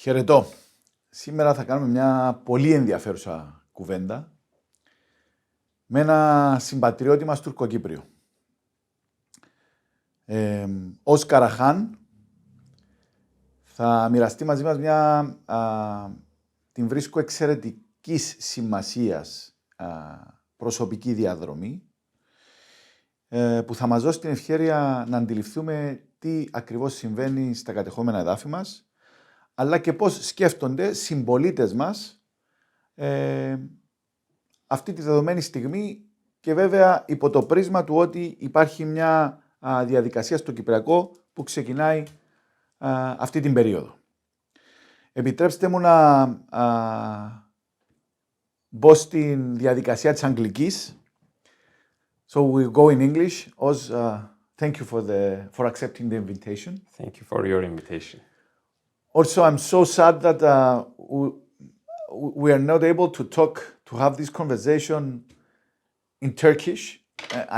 Χαιρετώ. Σήμερα θα κάνουμε μια πολύ ενδιαφέρουσα κουβέντα με ένα συμπατριώτη μας Τουρκοκύπριο. Οζ Καραχάν θα μοιραστεί μαζί μας μια, την βρίσκω εξαιρετικής σημασίας προσωπική διαδρομή που θα μας δώσει την ευκαιρία να αντιληφθούμε τι ακριβώς συμβαίνει στα κατεχόμενα εδάφη μας, αλλά και πώς σκέφτονται συμπολίτες μας αυτή τη δεδομένη στιγμή και βέβαια υπό το πρίσμα του ότι υπάρχει μια διαδικασία στο Κυπριακό που ξεκινάει αυτή την περίοδο. Επιτρέψτε μου να μπω στην διαδικασία της Αγγλικής. So we'll go in English. Oz, thank you for accepting the invitation. Thank you for your invitation. Also, I'm so sad that we are not able to have this conversation in Turkish.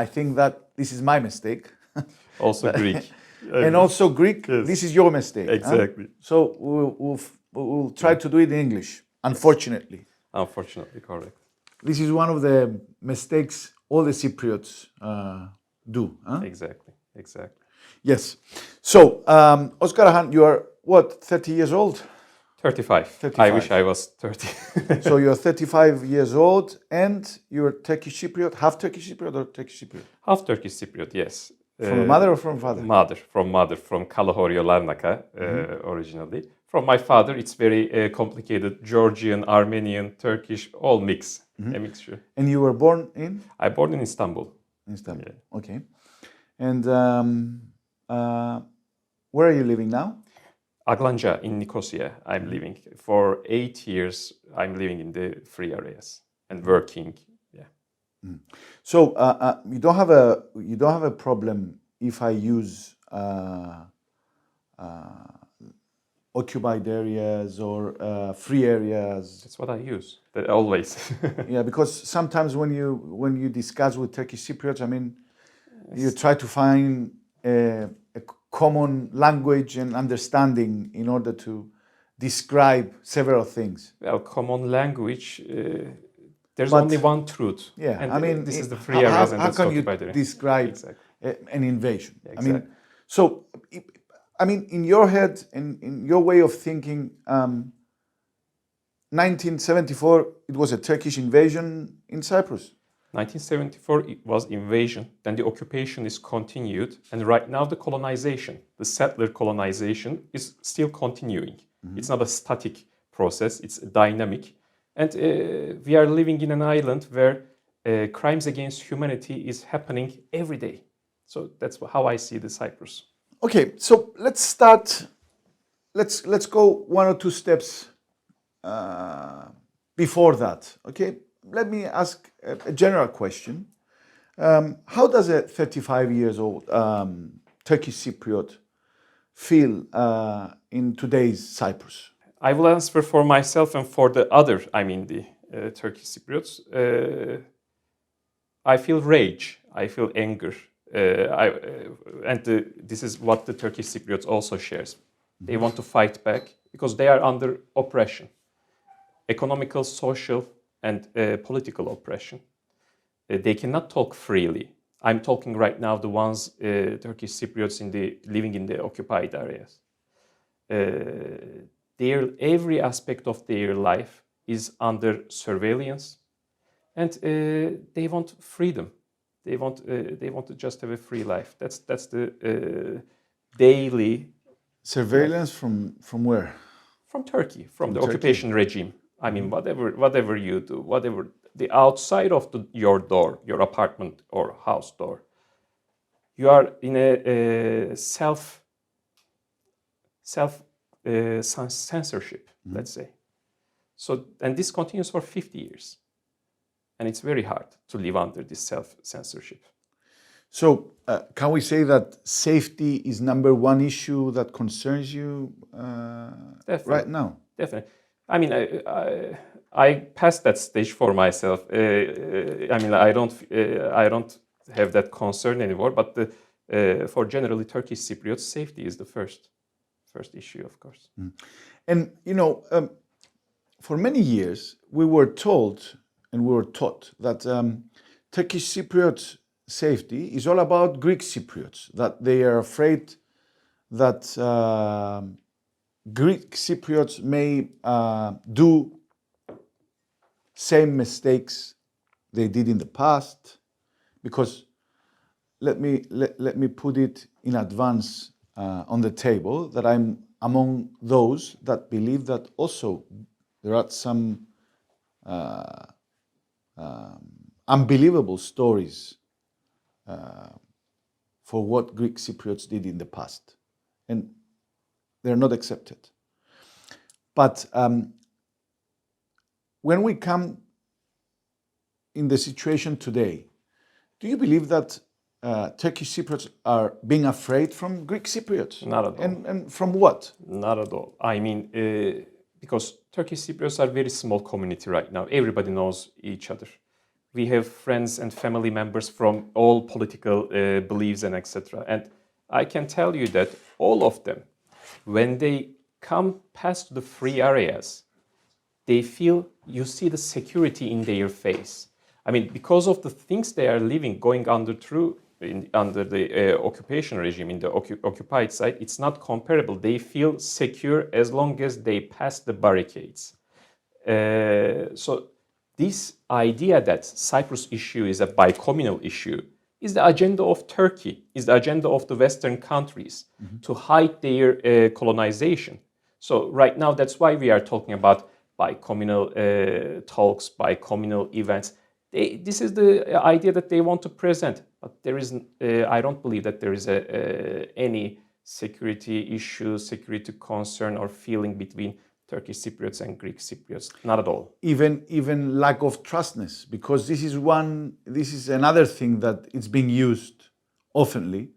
I think that this is my mistake. Also Greek. And also Greek, Yes. this is your mistake. Exactly. So we'll try to do it in English, unfortunately. Unfortunately, correct. This is one of the mistakes all the Cypriots do. Exactly. Yes. So, Oz Καραχάν, you are, what, 30 years old? 35. 35. I wish I was 30. So you're 35 years old and you're Turkish Cypriot, half Turkish Cypriot or Turkish Cypriot? Half Turkish Cypriot, yes. From a mother or from father? Mother, from Lárnαka, originally. From my father, it's very complicated, Georgian, Armenian, Turkish, all mix, a mixture. And you were born in? I born in Istanbul. Istanbul, Yeah. okay. And where are you living now? Aglanca in Nicosia, I'm living. For 8 years, I'm living in the free areas and working. Yeah. So you don't have a problem if I use occupied areas or free areas. That's what I use, always. Yeah, because sometimes when you discuss with Turkish Cypriots, I mean, you try to find a common language and understanding in order to describe several things. Well, common language, there's But- only one truth. Yeah, and I mean, this is the free areas and how that's can you occupied area. describe Exactly. an invasion? Yeah, I mean, exactly. so, in your head, in your way of thinking, 1974, it was a Turkish invasion in Cyprus. 1974 it was invasion, then the occupation is continued, and right now the colonization, the settler colonization is still continuing. It's not a static process, it's dynamic. And we are living in an island where crimes against humanity is happening every day. So that's how I see the Cyprus. Okay, so let's start. Let's go one or two steps before that. Okay, let me ask a general question. How does a 35 years old Turkish Cypriot feel in today's Cyprus? I will answer for myself and for the other, the Turkish Cypriots. I feel rage, I feel anger. This is what the Turkish Cypriots also shares. They want to fight back because they are under oppression, economical, social, and political oppression. They cannot talk freely. I'm talking right now the ones Turkish Cypriots living in the occupied areas. Every aspect of their life is under surveillance, and they want freedom. They want to just have a free life. That's the daily Surveillance from where? from Turkey, from the Turkey. occupation regime. I mean, whatever you do, whatever the outside of your door, your apartment or house door, you are in a censorship, let's say. So, and this continues for 50 years. And it's very hard to live under this self-censorship. So, can we say that safety is number one issue that concerns you right now? Definitely. I mean, I passed that stage for myself. I don't have that concern anymore. But for generally Turkish Cypriots, safety is the first first issue, of course. And, for many years, we were told and we were taught that Turkish Cypriot safety is all about Greek Cypriots, that they are afraid that Greek Cypriots may do same mistakes they did in the past, because let me put it in advance on the table that I'm among those that believe that also there are some unbelievable stories for what Greek Cypriots did in the past, and they're not accepted. But when we come in the situation today, do you believe that Turkish Cypriots are being afraid from Greek Cypriots? Not at all. And from what? Not at all. I mean, because Turkish Cypriots are a very small community right now. Everybody knows each other. We have friends and family members from all political beliefs and etc. And I can tell you that all of them, when they come past the free areas, they feel, you see the security in their face. I mean, because of the things they are living, going under the occupation regime, in the occupied side, it's not comparable. They feel secure as long as they pass the barricades. So this idea that Cyprus issue is a bicommunal issue is the agenda of Turkey, is the agenda of the Western countries to hide their colonization. So right now, that's why we are talking about bicommunal talks, bicommunal events. This is the idea that they want to present, but there is, I don't believe that there is any security issue, security concern or feeling between Turkish Cypriots and Greek Cypriots, not at all. Even lack of trustness, because this is another thing that it's being used oftenly,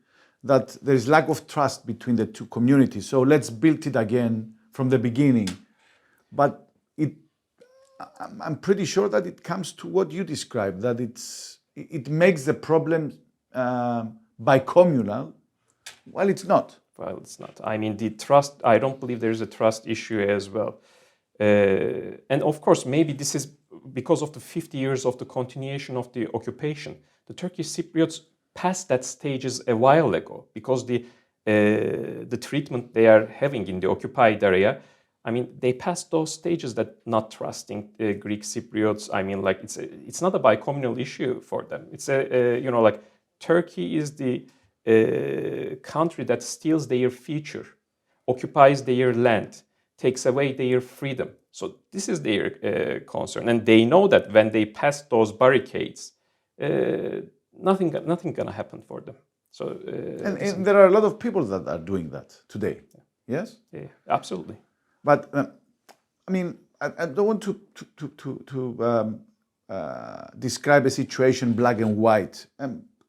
that there is lack of trust between the two communities. So let's build it again from the beginning. But I'm pretty sure that it comes to what you described, that it makes the problem bicommunal. Well, it's not. Well, it's not. I mean, the trust, I don't believe there is a trust issue as well. And of course, maybe this is because of the 50 years of the continuation of the occupation. The Turkish Cypriots passed that stages a while ago, because the treatment they are having in the occupied area, I mean, they passed those stages that not trusting Greek Cypriots. I mean, like it's not a bicommunal issue for them. It's like Turkey is the country that steals their future, occupies their land, takes away their freedom. So this is their concern, and they know that when they pass those barricades, nothing gonna happen for them. So and there are a lot of people that are doing that today. Yeah. Yes. Yeah, absolutely. But I mean, I don't want to describe a situation black and white.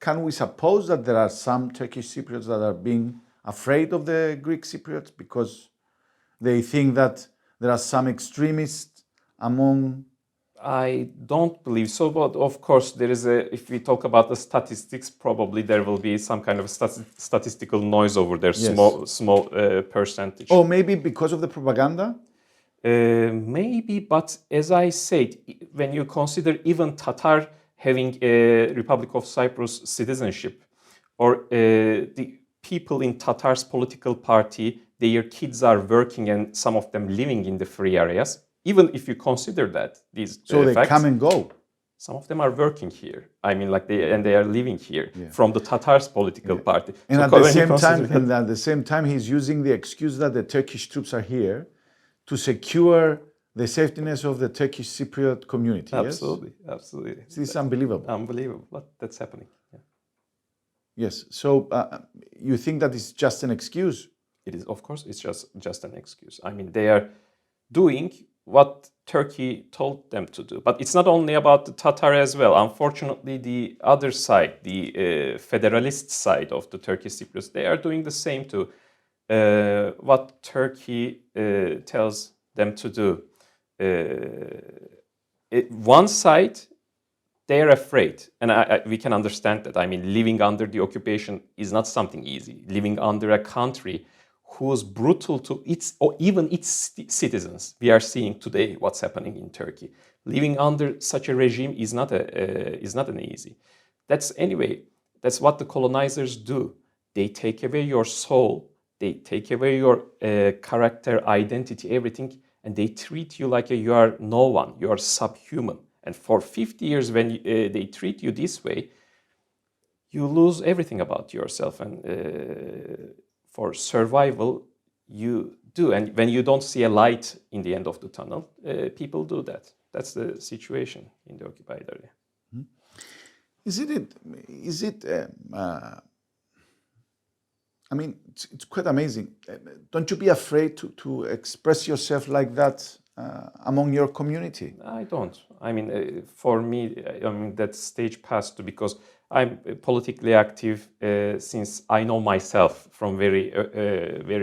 Can we suppose that there are some Turkish Cypriots that are being afraid of the Greek Cypriots because they think that there are some extremists among? I don't believe so, but of course there is if we talk about the statistics, probably there will be some kind of statistical noise over there, yes. small percentage. Or maybe because of the propaganda? Maybe, but as I said, when you consider even Tatar having a Republic of Cyprus citizenship, or the people in Tatar's political party, their kids are working and some of them living in the free areas. Even if you consider that, these so they facts, come and go. Some of them are working here. I mean, like they are living here from the Tatars political party. And, so at the same time, he's using the excuse that the Turkish troops are here to secure the safetyness of the Turkish Cypriot community. Absolutely, yes? Absolutely. This is unbelievable. Unbelievable, but that's happening. Yeah. Yes. So you think that it's just an excuse? It is, of course, it's just an excuse. I mean, they are doing what Turkey told them to do. But it's not only about the Tatar as well. Unfortunately, the other side, the federalist side of the Turkish Cypriots, they are doing the same too. What Turkey tells them to do. One side, they're afraid. And we can understand that. I mean, living under the occupation is not something easy. Living under a country who is brutal to its or even its citizens. We are seeing today what's happening in Turkey. Living under such a regime is not an easy. That's what the colonizers do. They take away your soul, they take away your character, identity, everything, and they treat you like you are no one, you are subhuman. And for 50 years, when they treat you this way, you lose everything about yourself. And for survival, you do. And when you don't see a light in the end of the tunnel, people do that. That's the situation in the occupied area. I mean, it's quite amazing. Don't you be afraid to express yourself like that among your community? I don't. I mean, for me, that stage passed because I'm politically active since I know myself from very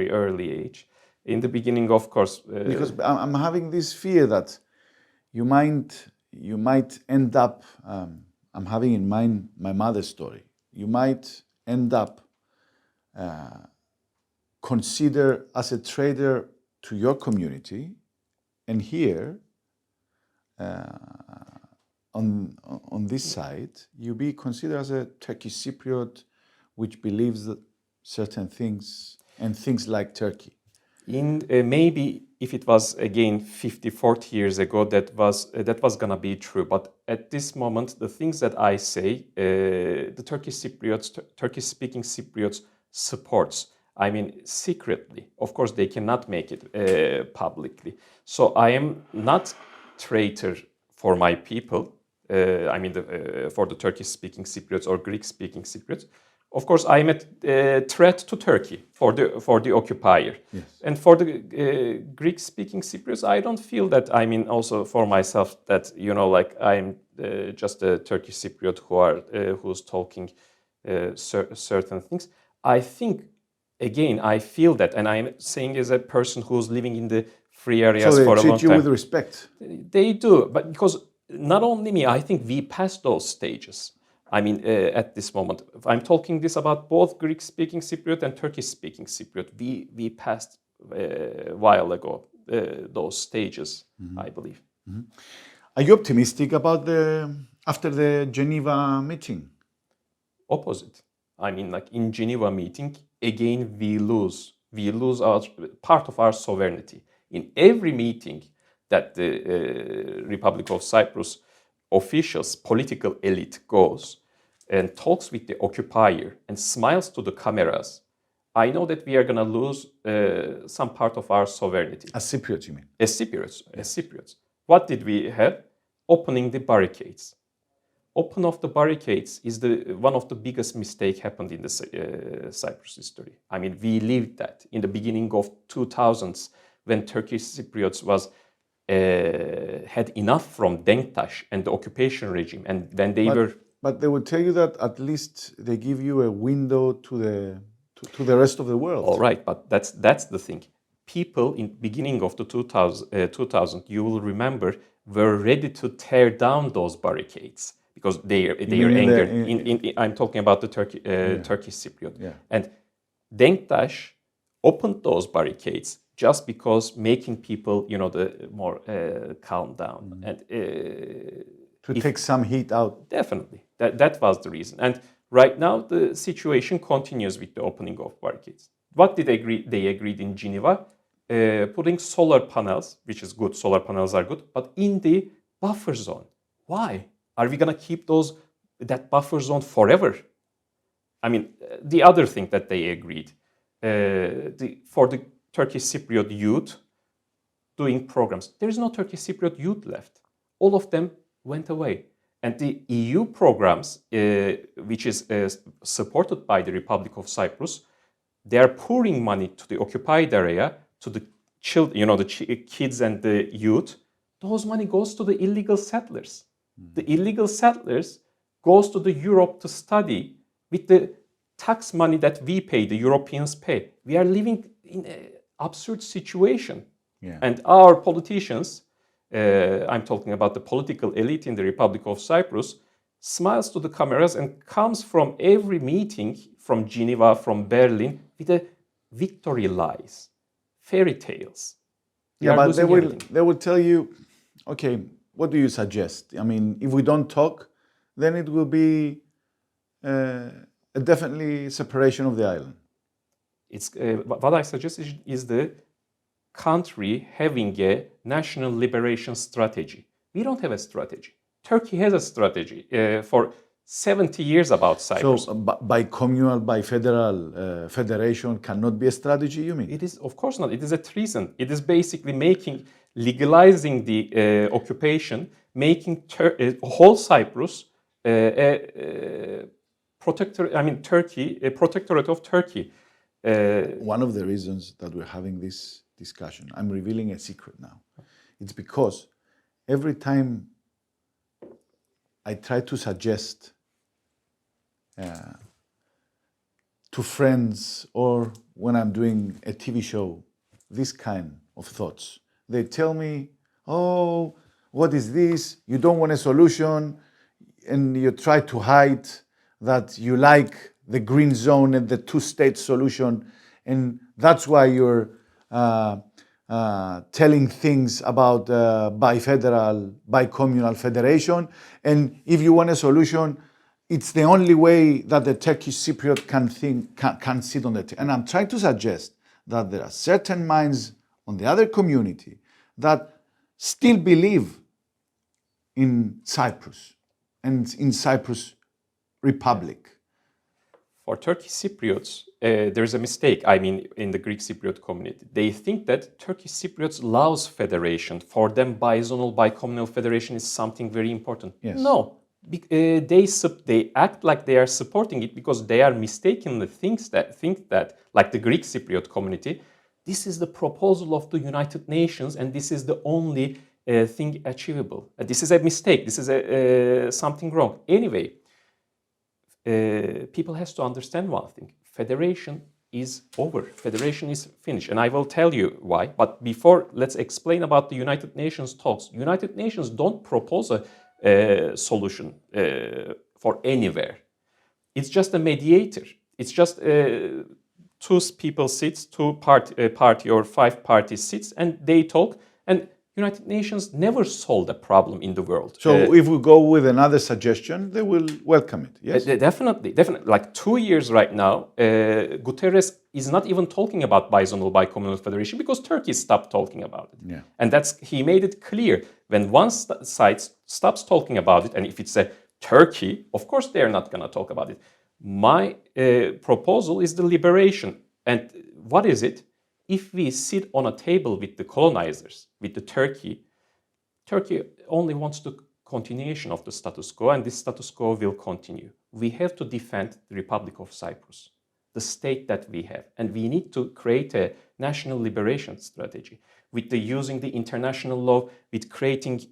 early age. In the beginning, of course, because I'm having this fear that you might end up. I'm having in mind my mother's story. You might end up considered as a traitor to your community, and here, on this side, you be considered as a Turkish Cypriot, which believes certain things and things like Turkey. Maybe if it was again 50, 40 years ago, that was gonna be true. But at this moment, the things that I say, the Turkish Cypriots, Turkish-speaking Cypriots supports. I mean, secretly. Of course, they cannot make it publicly. So I am not traitor for my people. For the Turkish-speaking Cypriots or Greek-speaking Cypriots. Of course, I am a threat to Turkey for the occupier. Yes. And for the Greek-speaking Cypriots, I don't feel that. I mean, also for myself, that I'm just a Turkish Cypriot who's talking certain things. I think, again, I feel that, and I'm saying as a person who's living in the free areas for a long time. So they treat you with respect. They do, but because not only me, I think we passed those stages. I mean, at this moment, I'm talking this about both Greek-speaking Cypriot and Turkish-speaking Cypriot. We passed a while ago those stages, I believe. Mm-hmm. Are you optimistic about after the Geneva meeting? Opposite. I mean, like in Geneva meeting, again, we lose our part of our sovereignty. In every meeting that the Republic of Cyprus officials, political elite goes and talks with the occupier and smiles to the cameras, I know that we are going to lose some part of our sovereignty. As Cypriots, you mean? As Cypriots. What did we have? Opening the barricades. Open of the barricades is one of the biggest mistakes happened in the Cyprus history. I mean, we lived that in the beginning of 2000s when Turkish Cypriots had enough from Denktaş and the occupation regime, and when they were. But they would tell you that at least they give you a window to the rest of the world. All right, but that's the thing. People in beginning of the 2000, you will remember, were ready to tear down those barricades because they are angered. I'm talking about the Turkish Cypriot. Yeah. And Denktaş opened those barricades just because making people, the more calm down and take some heat out. Definitely, that was the reason. And right now the situation continues with the opening of barricades. What did they agreed in Geneva? Putting solar panels, which is good. Solar panels are good, but in the buffer zone. Why? Are we gonna keep that buffer zone forever? I mean, the other thing that they agreed for the Turkish Cypriot youth doing programs. There is no Turkish Cypriot youth left. All of them went away. And the EU programs, which is supported by the Republic of Cyprus, they are pouring money to the occupied area, to the children, the kids and the youth. Those money goes to the illegal settlers. The illegal settlers goes to the Europe to study with the tax money that we pay, the Europeans pay. We are living in an absurd situation. Yeah. And our politicians, I'm talking about the political elite in the Republic of Cyprus, smiles to the cameras and comes from every meeting from Geneva, from Berlin, with a victory lies, fairy tales. Yeah, but they will tell you, okay, what do you suggest? I mean, if we don't talk, then it will be a definitely separation of the island. It's what I suggest is the country having a national liberation strategy. We don't have a strategy. Turkey has a strategy for 70 years about Cyprus. So bi-communal, bi-federal federation cannot be a strategy, you mean? It is, of course not. It is a treason. It is basically legalizing the occupation, making whole Cyprus Turkey, a protectorate of Turkey. One of the reasons that we're having this discussion, I'm revealing a secret now. It's because every time I try to suggest to friends or when I'm doing a TV show, this kind of thoughts, they tell me, oh, what is this? You don't want a solution, and you try to hide that you like the green zone and the two-state solution, and that's why you're telling things about bi-federal, bi-communal federation. And if you want a solution, it's the only way that the Turkish Cypriot can sit on the table. And I'm trying to suggest that there are certain minds on the other community that still believe in Cyprus and in Cyprus Republic. For Turkish Cypriots, there's a mistake, I mean, in the Greek Cypriot community. They think that Turkish Cypriots loves federation. For them, bizonal, bicommunal federation is something very important. Yes. No, they act like they are supporting it because they are mistakenly think that, like the Greek Cypriot community, this is the proposal of the United Nations and this is the only thing achievable. This is a mistake. This is something wrong. Anyway, people has to understand one thing. Federation is over. Federation is finished. And I will tell you why. But before, let's explain about the United Nations talks. United Nations don't propose a solution for anywhere. It's just a mediator. It's just two people sits, two party or five parties sits, and they talk. And United Nations never solved a problem in the world. So if we go with another suggestion, they will welcome it, yes? Definitely. Like 2 years right now, Guterres is not even talking about bizonal, bicommunal federation because Turkey stopped talking about it. Yeah. And he made it clear, when one side stops talking about it, and if it's a Turkey, of course they're not going to talk about it. My proposal is the liberation. And what is it? If we sit on a table with the colonizers, with the Turkey only wants the continuation of the status quo, and this status quo will continue. We have to defend the Republic of Cyprus, the state that we have, and we need to create a national liberation strategy with using the international law, with creating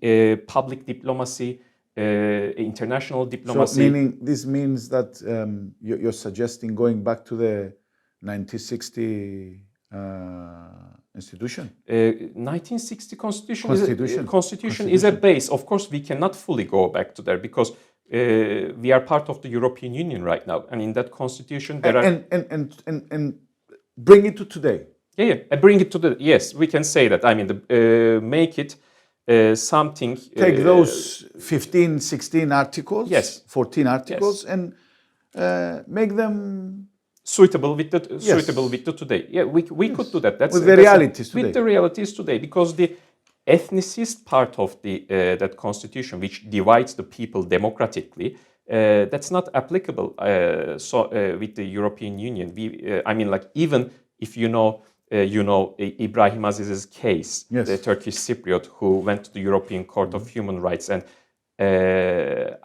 public diplomacy, international diplomacy. So this means that you're suggesting going back to the 1960 institution? 1960 constitution is a base. Of course, we cannot fully go back to there because we are part of the European Union right now, and in that constitution there are and bring it to today. Yeah, bring it to the yes. We can say that. I mean, make it something. Take those 15, 16 articles. Yes. 14 articles, yes. And make them suitable with the today. Yeah, we could do that. With the realities today. With the realities today, because the ethnicist part of the that constitution, which divides the people democratically, that's not applicable. With the European Union, I mean, like even if you know Ibrahim Aziz's case, yes. The Turkish Cypriot who went to the European Court of Human Rights and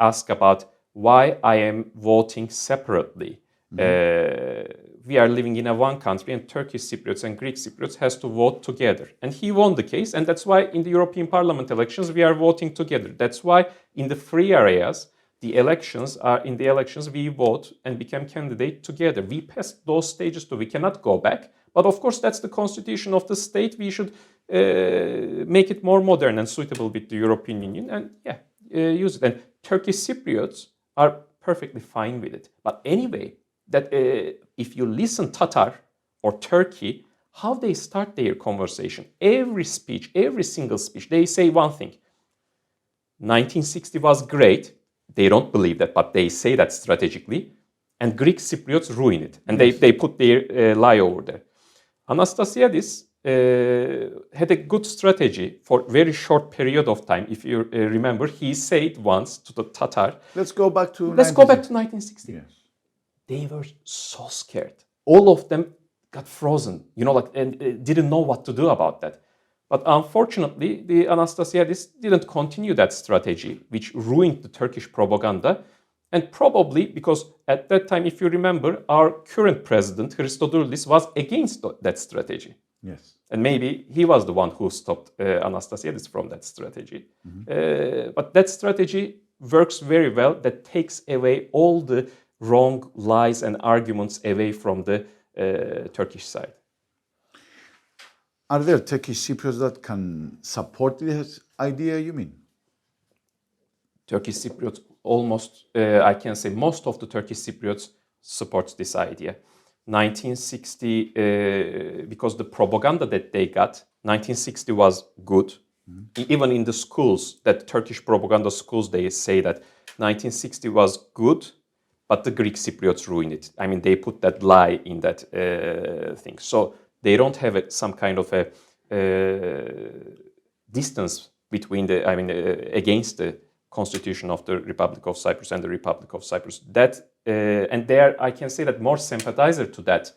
asked about why I am voting separately. We are living in one country, and Turkish Cypriots and Greek Cypriots has to vote together. And he won the case, and that's why in the European Parliament elections we are voting together. That's why in the free areas, in the elections we vote and become candidate together. We passed those stages too. We cannot go back. But of course, that's the constitution of the state. We should make it more modern and suitable with the European Union, and use it. And Turkish Cypriots are perfectly fine with it. But anyway, that if you listen Tatar or Turkey, how they start their conversation. Every speech, every single speech, they say one thing. 1960 was great. They don't believe that, but they say that strategically. And Greek Cypriots ruin it. And they put their lie over there. Anastasiadis had a good strategy for a very short period of time. If you remember, he said once to the Tatar, Let's go back to 1960. Yes. They were so scared. All of them got frozen, and didn't know what to do about that. But unfortunately, the Anastasiadis didn't continue that strategy, which ruined the Turkish propaganda. And probably because at that time, if you remember, our current president, Christodoulou, was against that strategy. Yes. And maybe he was the one who stopped Anastasiadis from that strategy. But that strategy works very well. That takes away all the wrong lies and arguments away from the Turkish side. Are there Turkish Cypriots that can support this idea, you mean? Turkish Cypriots, almost, I can say most of the Turkish Cypriots supports this idea. 1960, because the propaganda that they got, 1960 was good. Even in the schools, that Turkish propaganda schools, they say that 1960 was good, but the Greek Cypriots ruined it. I mean, they put that lie in that thing. So they don't have some kind of a distance between against the Constitution of the Republic of Cyprus and the Republic of Cyprus. And there, I can say that more sympathizer to that,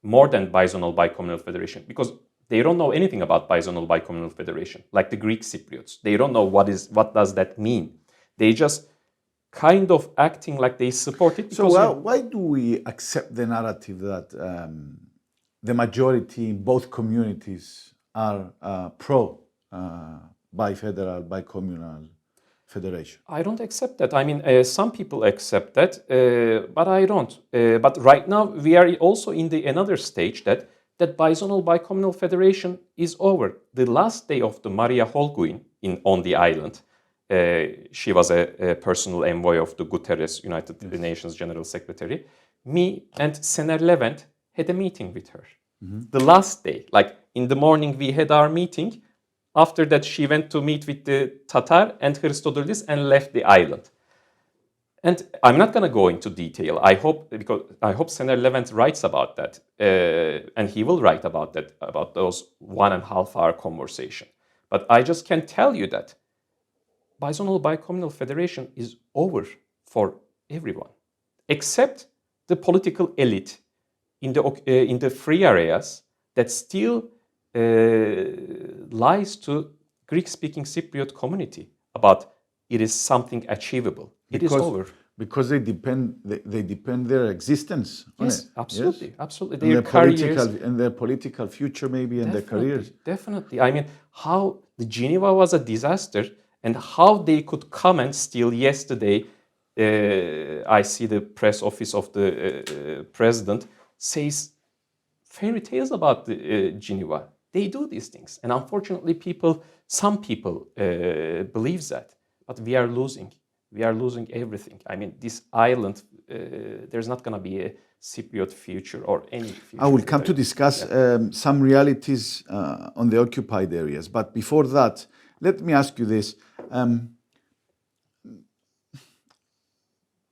more than bizonal bicommunal federation, because they don't know anything about bizonal bicommunal federation, like the Greek Cypriots. They don't know what does that mean. They just kind of acting like they support it. So why do we accept the narrative that the majority in both communities are pro bifederal, bicommunal federation? I don't accept that. I mean, some people accept that, but I don't. But right now, we are also in another stage that bizonal bicommunal federation is over. The last day of the Maria Holguin on the island, she was a personal envoy of the Guterres, United Nations General Secretary. Me and Sener Levent had a meeting with her. The last day, like in the morning, we had our meeting. After that, she went to meet with the Tatar and Christodoulou and left the island. And I'm not going to go into detail. I hope Sener Levent writes about that, and he will write about that, about those 1.5 hour conversation. But I just can tell you that bizonal bicommunal federation is over for everyone, except the political elite in the free areas that still lies to Greek-speaking Cypriot community about it is something achievable. It is over. Because they depend their existence on it. Absolutely, yes, absolutely. And their political future maybe and their careers. Definitely. I mean, how the Geneva was a disaster and how they could come and still yesterday, I see the press office of the president says fairy tales about the Geneva. They do these things. And unfortunately, some people believe that. But we are losing. We are losing everything. I mean, this island, there's not going to be a Cypriot future or any future. I will come to discuss some realities on the occupied areas. But before that, let me ask you this.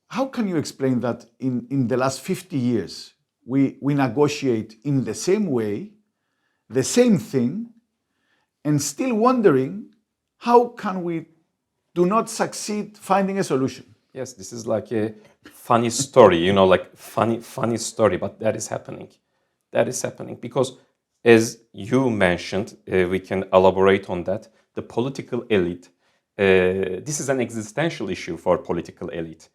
How can you explain that in the last 50 years, we negotiate in the same way, the same thing, and still wondering how can we do not succeed finding a solution? Yes, this is like a funny story, like funny story, but that is happening. That is happening because, as you mentioned, we can elaborate on that. The political elite, this is an existential issue for political elite.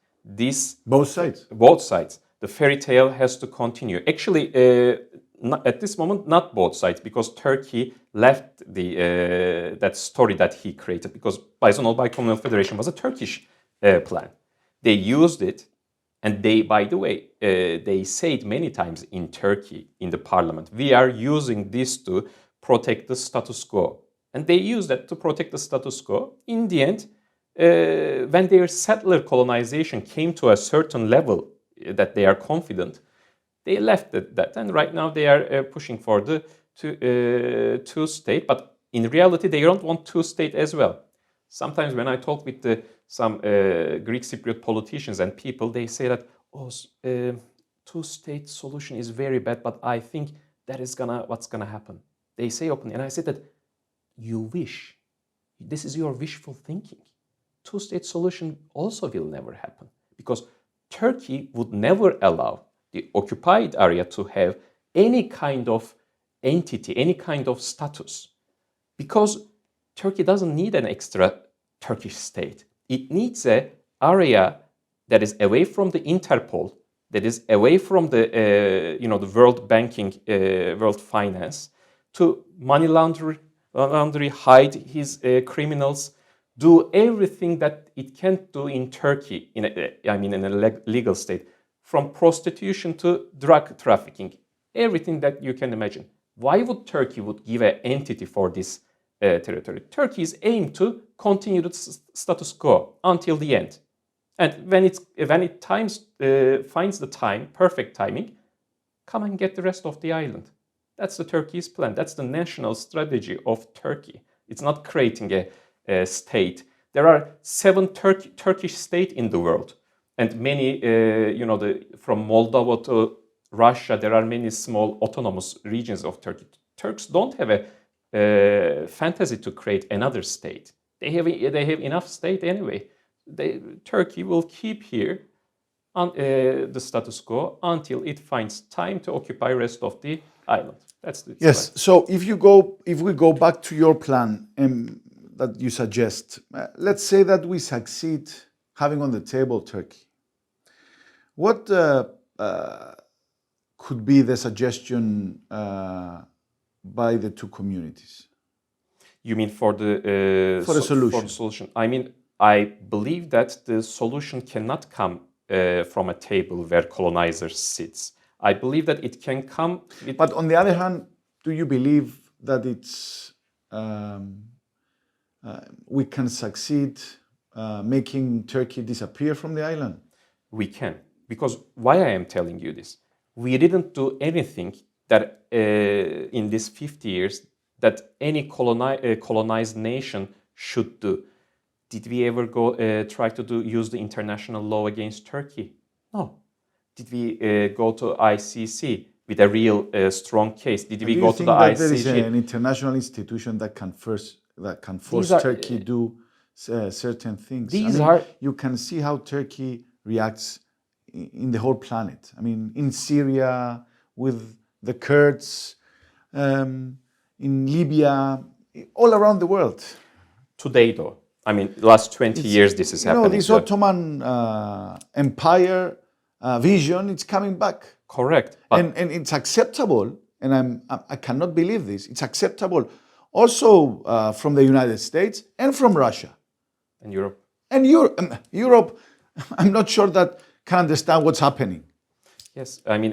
Both sides. Both sides. The fairy tale has to continue. Actually, at this moment, not both sides, because Turkey left that story that he created, because bizonal bicommunal federation was a Turkish plan. They used it, and by the way, they said many times in Turkey, in the parliament, we are using this to protect the status quo. And they used that to protect the status quo. In the end, when their settler colonization came to a certain level that they are confident, They left that, and right now they are pushing for the two-state. But in reality, they don't want two-state as well. Sometimes when I talk with some Greek Cypriot politicians and people, they say that two-state solution is very bad, but I think that is what's gonna happen. They say openly, and I said that you wish. This is your wishful thinking. Two-state solution also will never happen because Turkey would never allow the occupied area to have any kind of entity, any kind of status, because Turkey doesn't need an extra Turkish state. It needs an area that is away from the Interpol, that is away from the the world banking, world finance, to money laundry, hide his criminals, do everything that it can't do in Turkey, in a legal state, from prostitution to drug trafficking, everything that you can imagine. Why would Turkey give an entity for this territory? Turkey's aim to continue the status quo until the end. And when it finds the time, perfect timing, come and get the rest of the island. That's the Turkey's plan. That's the national strategy of Turkey. It's not creating a state. There are 7 Turkish states in the world, and many, from Moldova to Russia, there are many small autonomous regions of Turkey. Turks don't have a fantasy to create another state. They have enough state anyway. Turkey will keep here on the status quo until it finds time to occupy rest of the island. That's the yes. Plan. So if we go back to your plan that you suggest, let's say that we succeed having on the table Turkey. What could be the suggestion by the two communities? You mean for the solution? For the solution. I mean, I believe that the solution cannot come from a table where colonizers sits. I believe that it can come with... But on the other hand, do you believe that we can succeed making Turkey disappear from the island? We can. Because why I am telling you this? We didn't do anything that in these 50 years that any colonized nation should do. Did we ever try to use the international law against Turkey? No. Did we go to ICC with a real strong case? Did we go to the ICC? There is an international institution that can force Turkey to do certain things. You can see how Turkey reacts in the whole planet. I mean, in Syria with the Kurds, in Libya, all around the world. Today, though, I mean, last 20 years this is happening. This Ottoman Empire vision, it's coming back. Correct. And it's acceptable, and I cannot believe this, it's acceptable also from the United States and from Russia. And Europe. And Europe, I'm not sure that can understand what's happening. Yes, I mean,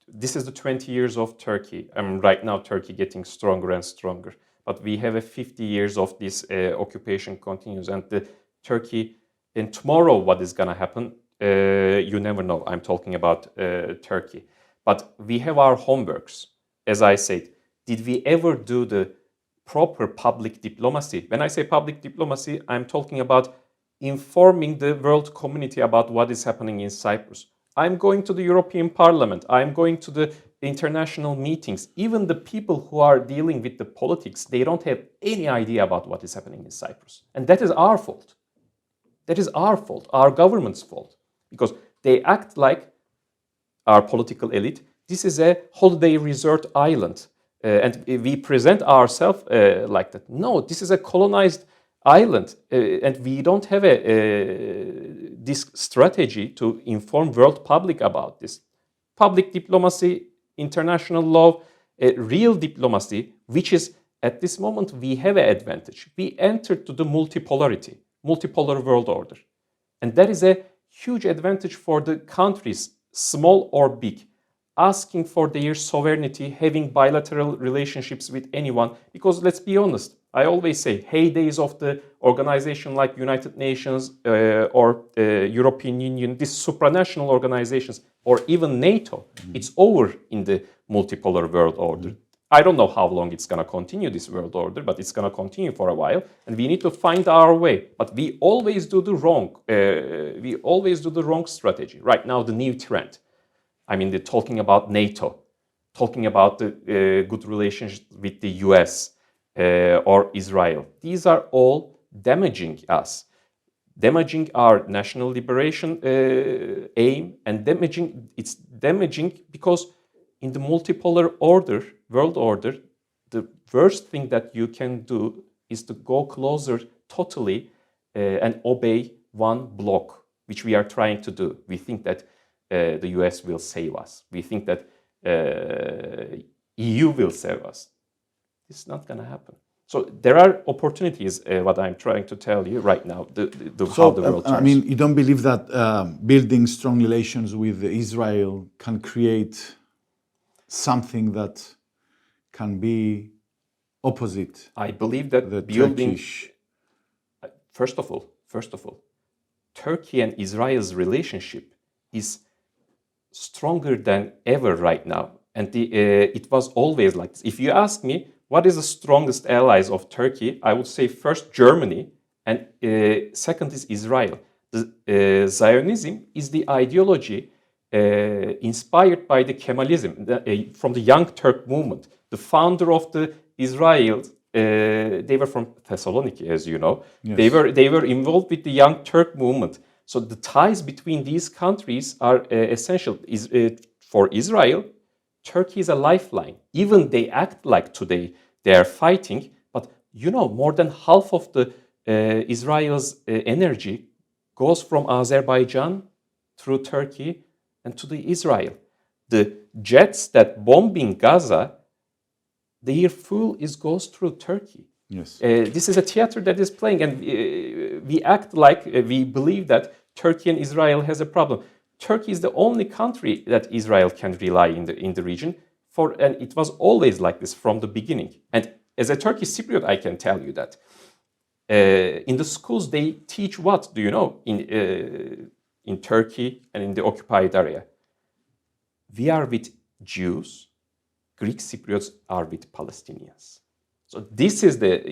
this is the 20 years of Turkey. I mean, right now Turkey getting stronger and stronger. But we have a 50 years of this occupation continues. And Turkey, and tomorrow what is going to happen, you never know. I'm talking about Turkey. But we have our homeworks. As I said, did we ever do the proper public diplomacy? When I say public diplomacy, I'm talking about informing the world community about what is happening in Cyprus. I'm going to the European Parliament. I'm going to the international meetings. Even the people who are dealing with the politics, they don't have any idea about what is happening in Cyprus. And that is our fault. That is our fault, our government's fault. Because they act like our political elite. This is a holiday resort island. And we present ourselves like that. No, this is a colonized island, and we don't have this strategy to inform world public about this. Public diplomacy, international law, real diplomacy, which is at this moment we have an advantage. We entered to the multipolar world order. And that is a huge advantage for the countries, small or big, asking for their sovereignty, having bilateral relationships with anyone. Because let's be honest, I always say heydays of the organization like United Nations or European Union, these supranational organizations, or even NATO, it's over in the multipolar world order. I don't know how long it's going to continue, this world order, but it's going to continue for a while, and we need to find our way. But we always do the wrong strategy. Right now, the new trend, I mean, they're talking about NATO, talking about the good relations with the US or Israel. These are all damaging us, damaging our national liberation aim, and it's damaging because in the multipolar order, world order, the worst thing that you can do is to go closer totally and obey one bloc, which we are trying to do. We think that the US will save us. We think that EU will save us. It's not going to happen. So there are opportunities, what I'm trying to tell you right now, how the world turns. I mean, you don't believe that building strong relations with Israel can create something that can be opposite? I believe that the building... Turkish... First of all, Turkey and Israel's relationship is stronger than ever right now. And it was always like this. If you ask me, what is the strongest allies of Turkey? I would say first Germany and second is Israel. Zionism is the ideology inspired by the Kemalism from the Young Turk movement. The founder of the Israel, they were from Thessaloniki, as you know. Yes. They were involved with the Young Turk movement. So the ties between these countries are essential. For Israel, Turkey is a lifeline. Even they act like today they are fighting, but you know, more than half of the Israel's energy goes from Azerbaijan through Turkey and to the Israel. The jets that bombing Gaza, their fuel goes through Turkey. Yes. This is a theater that is playing, and we act like we believe that Turkey and Israel has a problem. Turkey is the only country that Israel can rely in the region for, and it was always like this from the beginning. And as a Turkish Cypriot, I can tell you that in the schools they teach what? Do you know? In Turkey and in the occupied area, we are with Jews. Greek Cypriots are with Palestinians. So this is the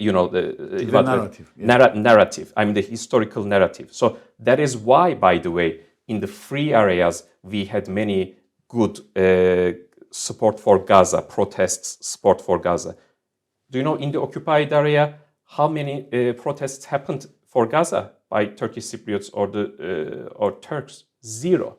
narrative. Narrative. I mean the historical narrative. So that is why, by the way, in the free areas we had many good support for Gaza, protests, support for Gaza. Do you know in the occupied area how many protests happened for Gaza by Turkish Cypriots or Turks? Zero.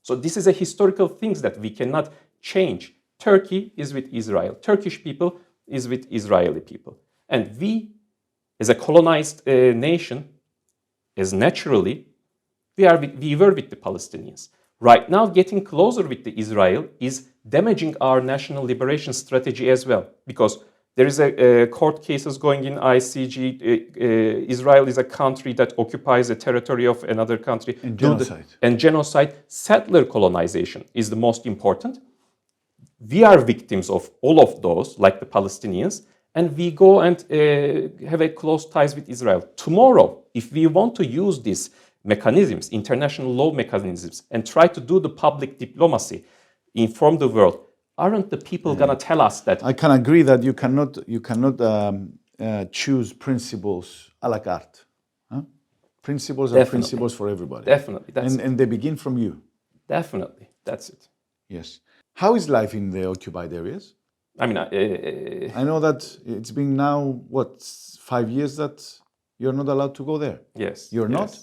So this is a historical thing that we cannot change. Turkey is with Israel. Turkish people is with Israeli people. And we, as a colonized nation, as naturally, we were with the Palestinians. Right now, getting closer with the Israel is damaging our national liberation strategy as well, because there is a court cases going in ICJ. Israel is a country that occupies a territory of another country. And genocide. And genocide. Settler colonization is the most important. We are victims of all of those, like the Palestinians, and we go and have a close ties with Israel. Tomorrow, if we want to use these mechanisms, international law mechanisms, and try to do the public diplomacy, inform the world, aren't the people going to tell us that? I can agree that you cannot choose principles a la carte. Huh? Principles are principles for everybody. Definitely. And they begin from you. Definitely. That's it. Yes. How is life in the occupied areas? I mean, I know that it's been now, 5 years that you're not allowed to go there? Yes. You're not?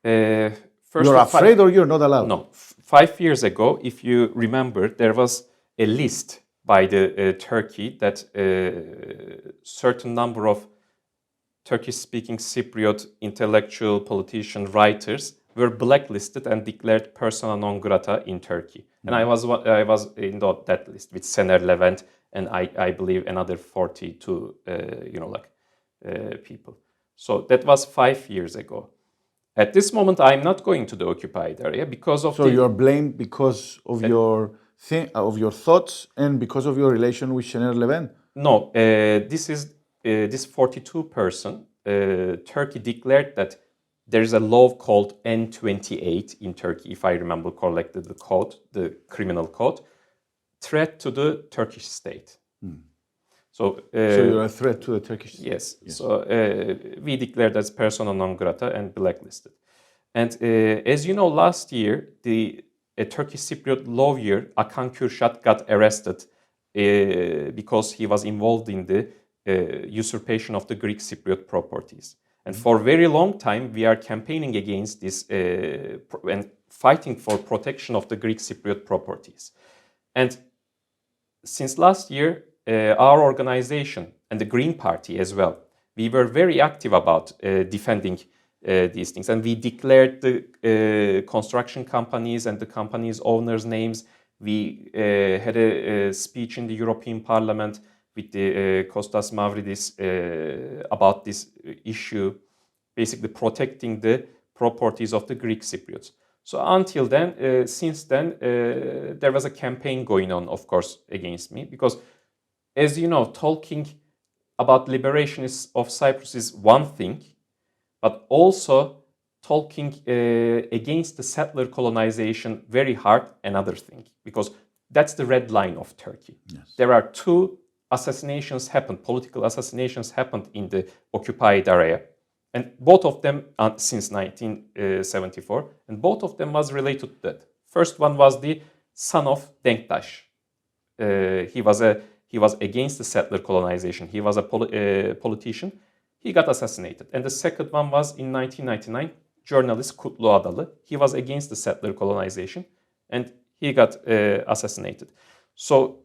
First you're afraid or you're not allowed? No. 5 years ago, if you remember, there was a list by the Turkey that certain number of Turkish-speaking Cypriot intellectual, politician, writers were blacklisted and declared persona non grata in Turkey. And I was in that list with Sener Levent and I believe another 42 people. So that was 5 years ago. At this moment, I'm not going to the occupied area because of. So you're blamed because of your thoughts and because of your relation with Sener Levent? No, this 42 person, Turkey declared that there is a law called N28 in Turkey, if I remember correctly, the code, the criminal code, threat to the Turkish state. So you're a threat to the Turkish state? Yes. So we declared as persona non grata and blacklisted. And as you know, last year, a Turkish Cypriot lawyer, Akan Kürşat, got arrested because he was involved in the usurpation of the Greek Cypriot properties. And for a very long time, we are campaigning against this and fighting for protection of the Greek Cypriot properties. And since last year, our organization and the Green Party as well, we were very active about defending these things. And we declared the construction companies and the companies' owners' names. We had a speech in the European Parliament with the Kostas Mavridis about this issue, basically protecting the properties of the Greek Cypriots. So until then, since then, there was a campaign going on, of course, against me, because as you know, talking about liberation of Cyprus is one thing, but also talking against the settler colonization very hard, another thing, because that's the red line of Turkey. Yes. There are two assassinations happened, political assassinations happened in the occupied area, and both of them since 1974, and both of them was related to that. First one was the son of Denktaş. He was against the settler colonization. He was a politician. He got assassinated. And the second one was in 1999, journalist Kutlu Adalı. He was against the settler colonization, and he got assassinated. So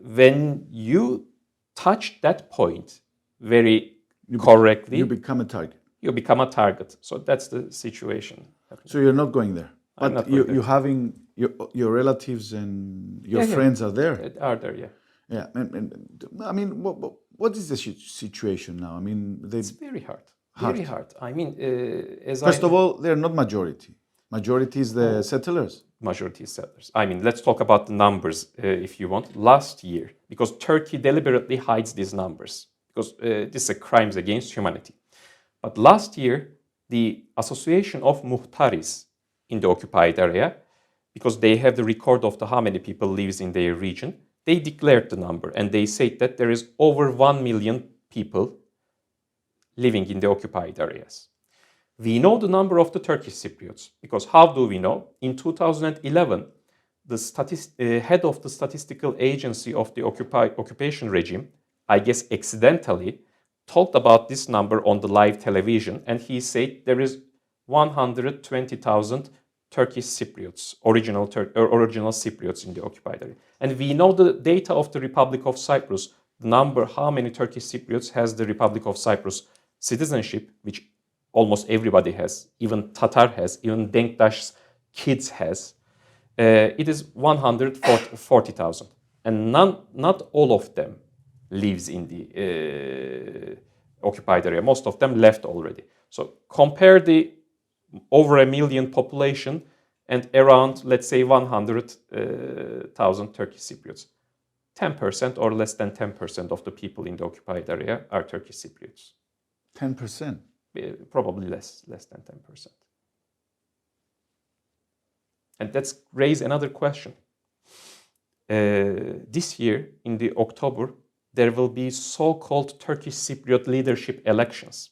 when you touch that point very correctly, you become a target. You become a target. So that's the situation. So you're not going there. I'm not But going there. you having your relatives and your friends are there. Are there, yeah. Yeah, and I mean, what is the situation now? I mean, It's very hard. Hard. Very hard. I mean, first of all, they're not majority. Majority is the settlers. Majority settlers. I mean, let's talk about the numbers if you want. Last year, because Turkey deliberately hides these numbers, because this is crimes against humanity. But last year, the Association of Muhtaris in the occupied area, because they have the record of how many people lives in their region, they declared the number, and they said that there is over 1 million people living in the occupied areas. We know the number of the Turkish Cypriots, because how do we know? In 2011, the head of the statistical agency of the occupation regime, I guess accidentally, talked about this number on the live television, and he said there is 120,000 Turkish Cypriots, original Cypriots in the occupied area. And we know the data of the Republic of Cyprus, the number, how many Turkish Cypriots has the Republic of Cyprus citizenship, which almost everybody has, even Tatar has, even Denktaş's kids has. It is 140,000. And not all of them lives in the occupied area. Most of them left already. So compare the over 1 million population and around, let's say, 100,000 Turkish Cypriots. 10% or less than 10% of the people in the occupied area are Turkish Cypriots. 10%? Probably less than 10%. And that's raise another question. This year, in the October, there will be so-called Turkish Cypriot leadership elections.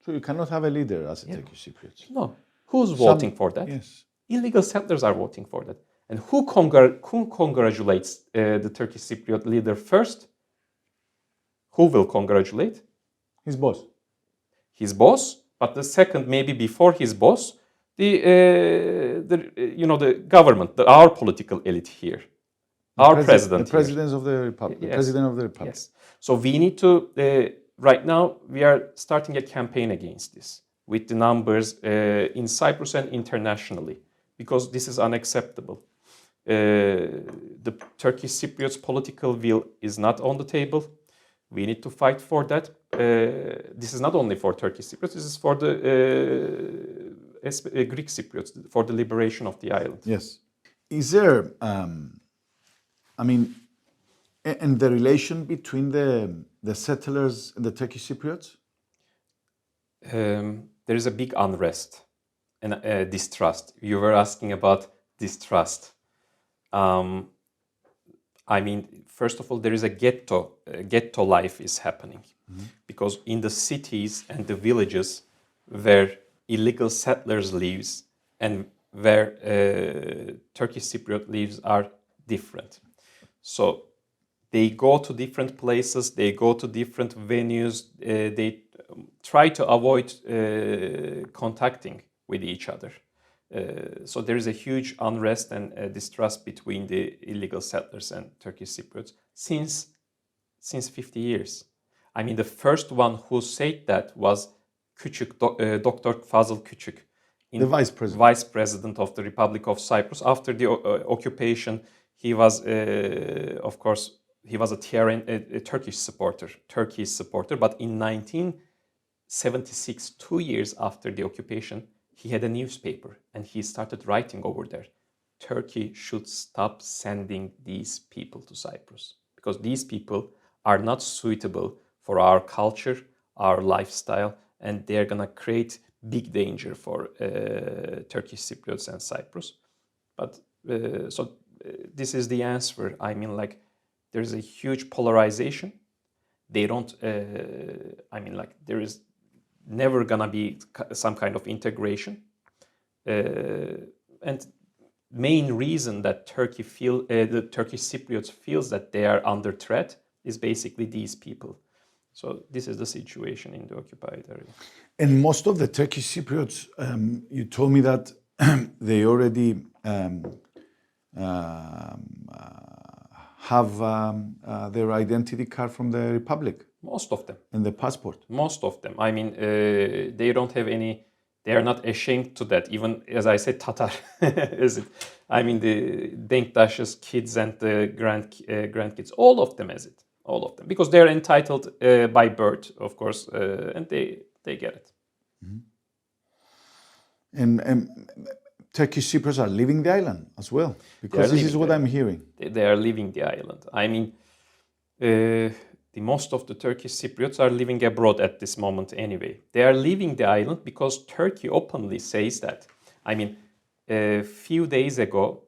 So you cannot have a leader as a Turkish Cypriot. No. Who's voting for that? Yes. Illegal settlers are voting for that. And who congratulates the Turkish Cypriot leader first? Who will congratulate? His boss. His boss, but the second, maybe before his boss, the government, our political elite here, president. The president of the republic. Yes. The president of the republic. Yes. So we need to. Right now, we are starting a campaign against this with the numbers in Cyprus and internationally, because this is unacceptable. The Turkish Cypriots' political will is not on the table. We need to fight for that. This is not only for Turkish Cypriots, this is for the Greek Cypriots, for the liberation of the island. Yes. Is there, And the relation between the settlers and the Turkish Cypriots? There is a big unrest and distrust. You were asking about distrust. I mean, first of all, there is a ghetto life is happening. Because in the cities and the villages where illegal settlers lives and where Turkish Cypriot lives are different. So they go to different places, they go to different venues, they try to avoid contacting with each other. So there is a huge unrest and distrust between the illegal settlers and Turkish Cypriots since 50 years. I mean, the first one who said that was Küçük, Dr. Fazıl Küçük, the vice president of the Republic of Cyprus. After the occupation, he was, of course, he was a Turkish supporter. But in 1976, 2 years after the occupation, he had a newspaper and he started writing over there, Turkey should stop sending these people to Cyprus because these people are not suitable for our culture, our lifestyle, and they're gonna create big danger for Turkish Cypriots and Cyprus. But this is the answer. I mean, like, there's a huge polarization. They don't, there is never gonna be some kind of integration. And main reason that the Turkish Cypriots feels that they are under threat is basically these people. So this is the situation in the occupied area. And most of the Turkish Cypriots, you told me that they already have their identity card from the Republic. Most of them. And the passport. Most of them. I mean, they don't have any, they are not ashamed to that. Even, as I said, Tatar. Is it? I mean, the Denktaş's kids and the grandkids, all of them as it. All of them. Because they're entitled by birth, of course, and they get it. Mm-hmm. And Turkish Cypriots are leaving the island as well, because this is what I'm hearing. They are leaving the island. I mean, the most of the Turkish Cypriots are living abroad at this moment anyway. They are leaving the island because Turkey openly says that. I mean, a few days ago,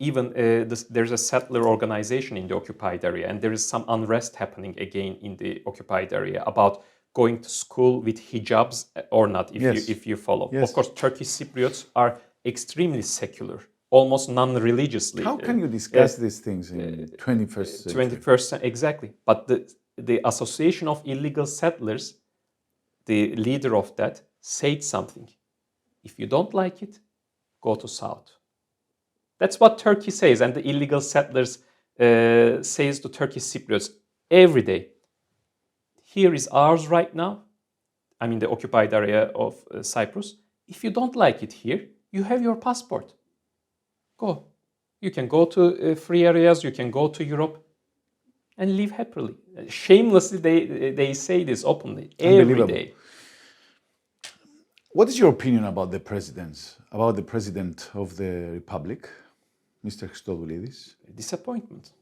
even there's a settler organization in the occupied area, and there is some unrest happening again in the occupied area about going to school with hijabs or not, if you follow. Yes. Of course, Turkish Cypriots are extremely secular, almost non-religiously. How can you discuss these things in 21st century? 21st century, exactly. But the Association of Illegal Settlers, the leader of that, said something. If you don't like it, go to South. That's what Turkey says, and the illegal settlers says to Turkish Cypriots every day. Here is ours right now. I mean, the occupied area of Cyprus. If you don't like it here, you have your passport. Go. You can go to free areas. You can go to Europe and live happily. Shamelessly, they say this openly every day. What is your opinion about the president of the Republic, Mr. Christodoulidis? Disappointment.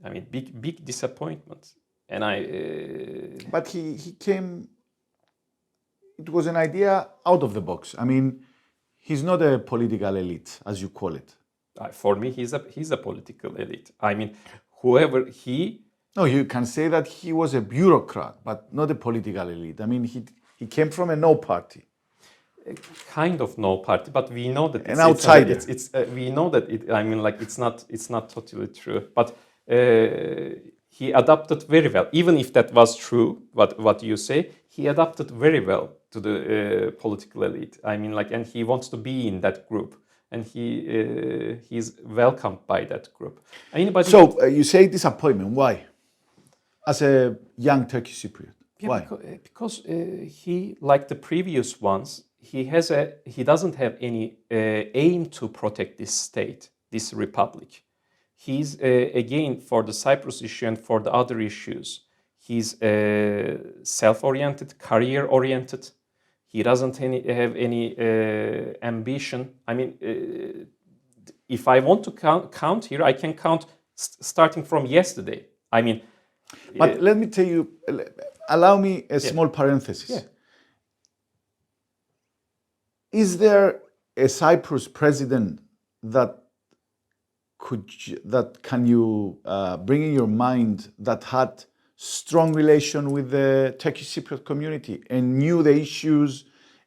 I mean, big disappointment. And But he came. It was an idea out of the box. I mean, he's not a political elite, as you call it. For me, he's a political elite. I mean, whoever he. No, you can say that he was a bureaucrat, but not a political elite. I mean, he came from a no party. Kind of no party, but we know that an outsider. We know that it. I mean, like it's not totally true. But he adapted very well. Even if that was true, what you say, he adapted very well to the political elite. I mean, like, and he wants to be in that group, and he's welcomed by that group. So you say disappointment. Why? As a young Turkish Cypriot, why? Because he, like the previous ones, he doesn't have any aim to protect this state, this republic. He's again for the Cyprus issue and for the other issues. He's self-oriented, career-oriented. He doesn't have any ambition. I mean, if I want to count here, I can count starting from yesterday. I mean, But let me tell you, allow me a small parenthesis. Yeah. Is there a Cyprus president that can you bring in your mind that had strong relation with the Turkish Cypriot community and knew the issues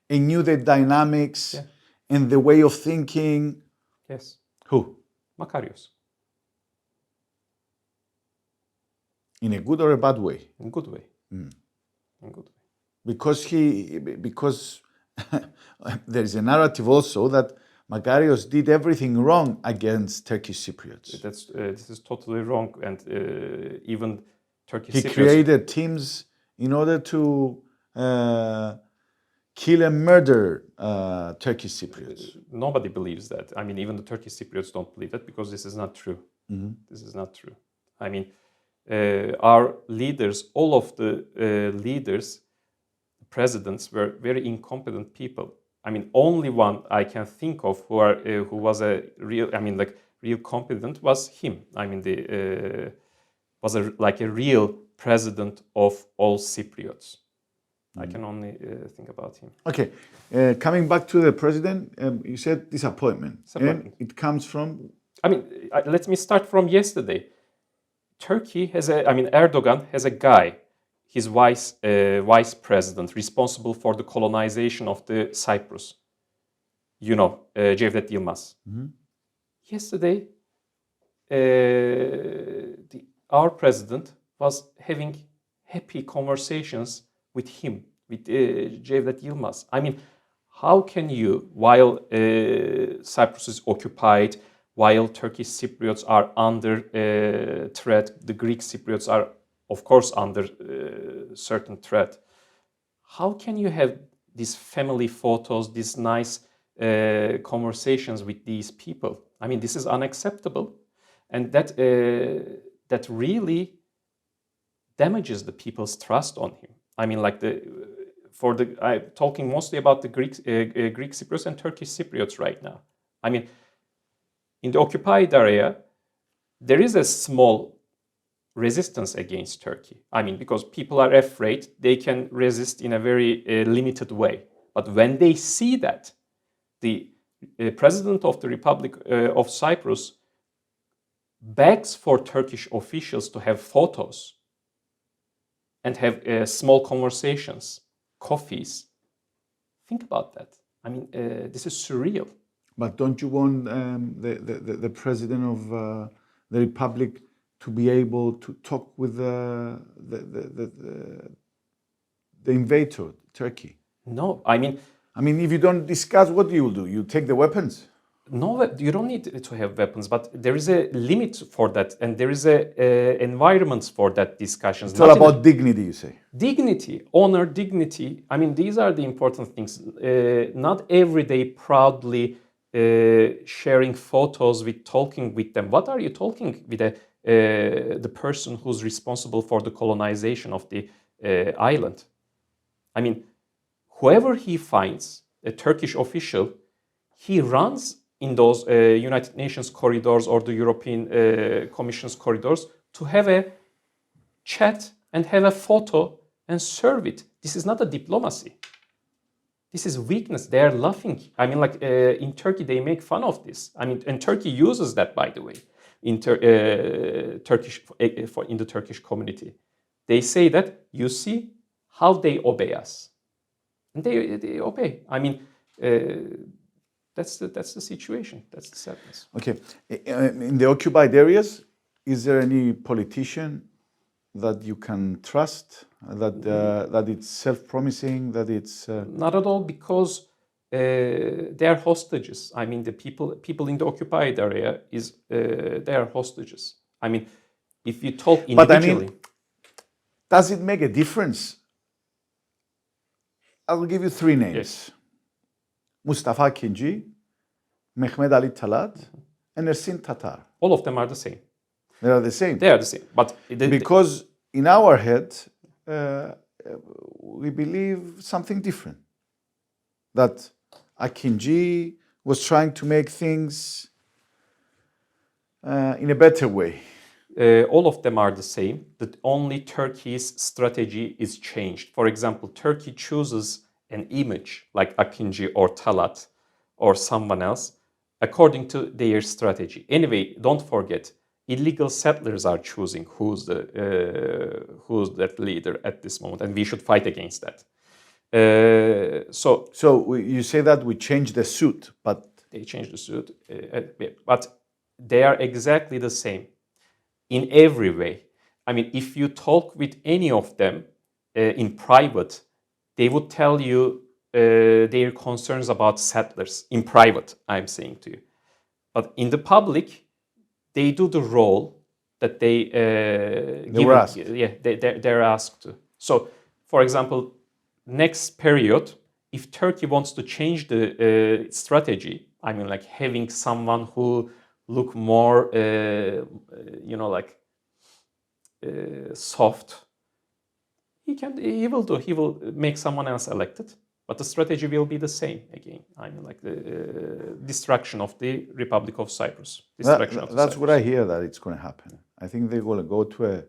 and knew the dynamics and the way of thinking? yes, Who? Makarios, In a good or a bad way? in good way. In good way. Because there is a narrative also that Makarios did everything wrong against Turkish Cypriots. This is totally wrong, and even Turkish He Cypriots. created teams in order to kill and murder Turkish Cypriots. Nobody believes that. I mean, even the Turkish Cypriots don't believe that because this is not true. This is not true. I mean, our leaders, all of the leaders, presidents were very incompetent people. I mean, only one I can think of who was a real, real competent was him. I mean, was like a real president of all Cypriots. I can only think about him. Okay, coming back to the president, you said disappointment. And it comes from? I mean, let me start from yesterday. Turkey has Erdogan has a guy, his vice president, responsible for the colonization of the Cyprus. You know, Cevdet Yılmaz. Yesterday, our president was having happy conversations with him, with Cevdet Yılmaz. I mean, how can you, while Cyprus is occupied, while Turkish Cypriots are under threat, the Greek Cypriots are, of course, under certain threat. How can you have these family photos, these nice conversations with these people? I mean, this is unacceptable, and that really damages the people's trust on him. I mean, I'm talking mostly about the Greek Cypriots and Turkish Cypriots right now. I mean, in the occupied area, there is a small resistance against Turkey. I mean, because people are afraid, they can resist in a very limited way. But when they see that the president of the Republic of Cyprus begs for Turkish officials to have photos and have small conversations, coffees, think about that. I mean, this is surreal. But don't you want the president of the Republic to be able to talk with the invader, Turkey? No, I mean, if you don't discuss, what do? You take the weapons? No, you don't need to have weapons, but there is a limit for that, and there is a environment for that discussions. It's all about dignity, you say? Dignity, honor, dignity. I mean, these are the important things. Not every day proudly sharing photos with talking with them. What are you talking with the person who's responsible for the colonization of the island? I mean, whoever he finds, a Turkish official, he runs in those United Nations corridors or the European Commission's corridors to have a chat and have a photo and serve it. This is not a diplomacy. This is weakness. They are laughing. I mean, in Turkey, they make fun of this. I mean, and Turkey uses that, by the way, in the Turkish community. They say that, you see how they obey us. And they obey. I mean, that's the situation. That's the sadness. Okay. In the occupied areas, is there any politician that you can trust, that it's self-promising, that it's... Not at all, because they are hostages. I mean, the people in the occupied area, they are hostages. I mean, if you talk individually... But does it make a difference? I'll give you three names. Yes. Mustafa Kinci, Mehmet Ali Talat, and Ersin Tatar. All of them are the same. They are the same. They are the same. But because in our head, we believe something different. That Akinci was trying to make things in a better way. All of them are the same. That only Turkey's strategy is changed. For example, Turkey chooses an image like Akinci or Talat or someone else according to their strategy. Anyway, don't forget, illegal settlers are choosing who's that leader at this moment, and we should fight against that. So you say that we change the suit, but they change the suit, but they are exactly the same in every way. I mean, if you talk with any of them in private, they would tell you their concerns about settlers in private, I'm saying to you. But in the public, they do the role that were asked. Yeah, they're asked to. So, for example, next period, if Turkey wants to change the strategy, I mean, like having someone who look more, soft, he will make someone else elected, but the strategy will be the same again. I mean, like the destruction of the Republic of Cyprus. That's what I hear that it's going to happen. I think they're going to go to a...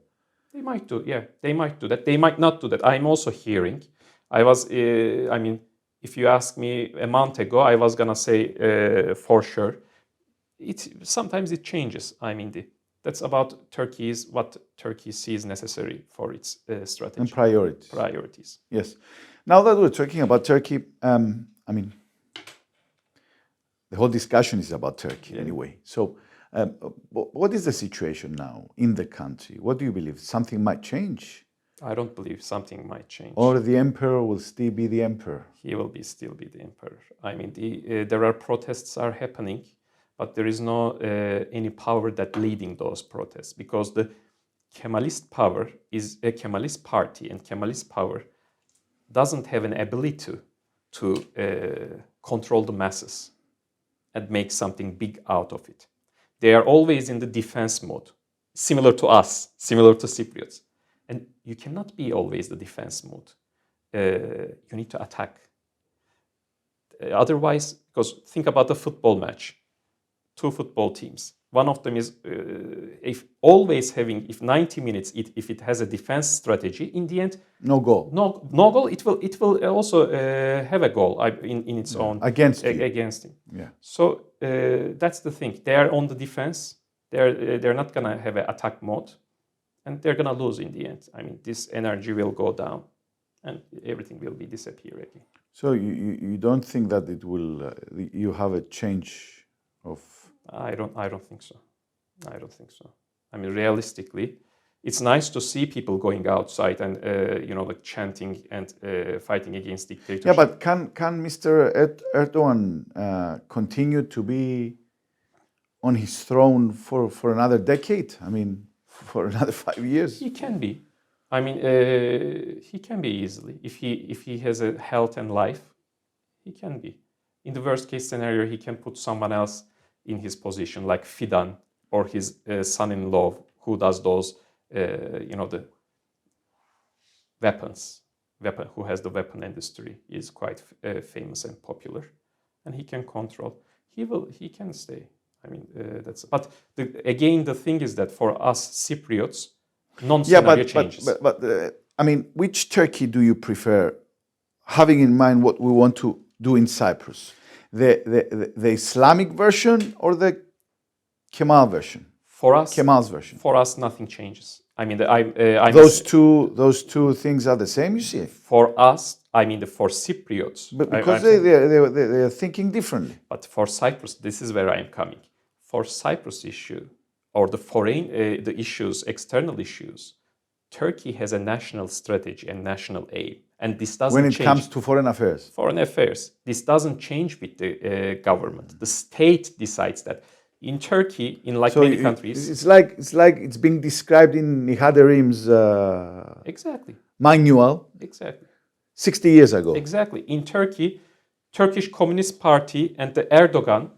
They might do, yeah. They might do that. They might not do that. I'm also hearing. If you ask me a month ago, I was going to say for sure. Sometimes it changes. I mean, that's about what Turkey sees necessary for its strategy. And priorities. Priorities. Yes. Now that we're talking about Turkey, the whole discussion is about Turkey anyway. So what is the situation now in the country? What do you believe? Something might change? I don't believe something might change. Or the emperor will still be the emperor? He will still be the emperor. I mean, there are protests are happening, but there is no any power that leading those protests, because the Kemalist power is a Kemalist party, and Kemalist power doesn't have an ability to control the masses and make something big out of it. They are always in the defense mode, similar to us, similar to Cypriots. And you cannot be always the defense mode. You need to attack. Otherwise, because think about a football match. Two football teams. One of them is if 90 minutes, if it has a defense strategy, in the end, no goal. No goal. It will also have a goal in its own against him. Yeah. So that's the thing. They are on the defense. They're not gonna have an attack mode, and they're gonna lose in the end. I mean, this energy will go down, and everything will be disappear again. So you don't think that it will? You have a change of? I don't think so. I don't think so. I mean, realistically, it's nice to see people going outside and chanting and fighting against dictatorship. Yeah, but can Mr. Erdogan continue to be on his throne for another decade? I mean, for another 5 years? He can be. I mean, he can be easily. If he has a health and life, he can be. In the worst case scenario, he can put someone else in his position, like Fidan or his son-in-law, who does those, the weapons. Who has the weapon industry, is quite famous and popular, and he can control. He can stay. I mean, that's. But again, the thing is that for us Cypriots, non-scenario changes. But which Turkey do you prefer, having in mind what we want to do in Cyprus? The Islamic version or the Kemal version? Kemal's version. For us, nothing changes. I mean, those two things are the same. You see. For us, for Cypriots, but because they are thinking differently. But for Cyprus, this is where I am coming. For Cyprus issue or the issues, external issues, Turkey has a national strategy and national aim. And this doesn't change. When it comes to foreign affairs. Foreign affairs. This doesn't change with the government. The state decides that. In Turkey, many countries... It's like it's being described in Nihat Erim's exactly. manual. Exactly. 60 years ago. Exactly. In Turkey, Turkish Communist Party and the Erdogan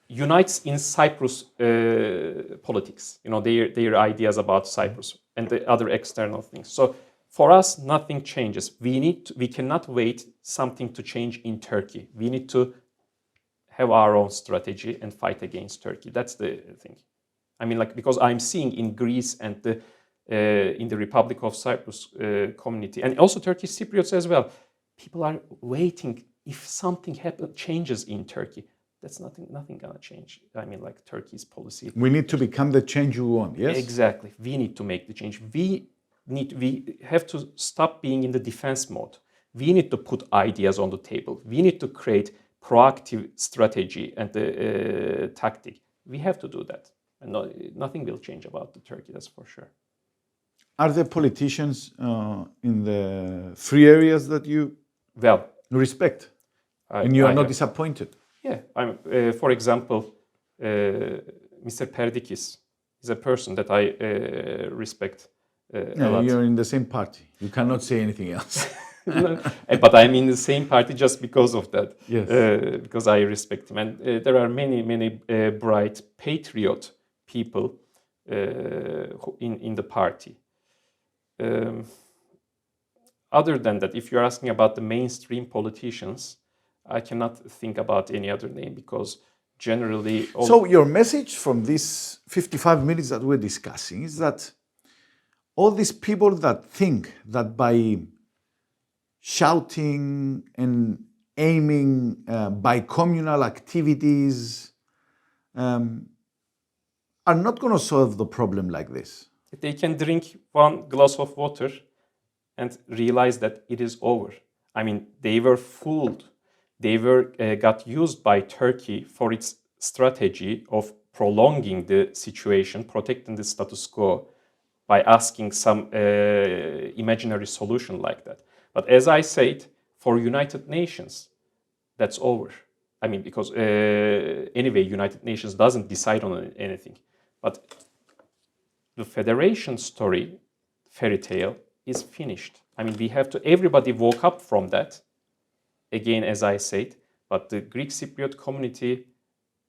unites in Cyprus politics. Their ideas about Cyprus and the other external things. So for us, nothing changes. We cannot wait something to change in Turkey. We need to have our own strategy and fight against Turkey. That's the thing. I mean, like, because I'm seeing in Greece and in the Republic of Cyprus community, and also Turkish Cypriots as well, people are waiting if something changes in Turkey. That's nothing gonna change. I mean, like, Turkey's policy. We need to become the change you want, yes? Exactly. We need to make the change. We have to stop being in the defense mode. We need to put ideas on the table. We need to create proactive strategy and tactic. We have to do that. And nothing will change about the Turkey, that's for sure. Are there politicians in the three areas that you respect and you are not disappointed? Yeah, for example, Mr. Perdikis is a person that I respect a lot. You're in the same party. You cannot say anything else. But I'm in the same party just because of that. Yes. Because I respect him. And there are many bright patriot people in the party. Other than that, if you're asking about the mainstream politicians, I cannot think about any other name because generally... So your message from these 55 minutes that we're discussing is that all these people that think that by shouting and aiming by communal activities are not going to solve the problem like this. They can drink one glass of water and realize that it is over. I mean, they were fooled. They got used by Turkey for its strategy of prolonging the situation, protecting the status quo by asking some imaginary solution like that. But as I said, for United Nations, that's over. I mean, because anyway, United Nations doesn't decide on anything. But the federation story, fairy tale, is finished. I mean, everybody woke up from that, again, as I said, but the Greek Cypriot community,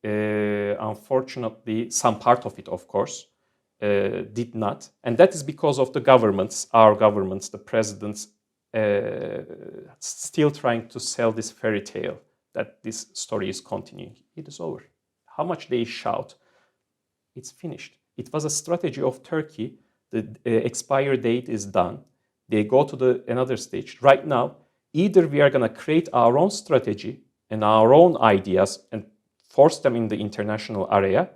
unfortunately, some part of it, of course, did not. And that is because of the governments, our governments, the presidents, still trying to sell this fairy tale that this story is continuing. It is over. How much they shout, it's finished. It was a strategy of Turkey. The expire date is done. They go to another stage. Right now, either we are going to create our own strategy and our own ideas and force them in the international area,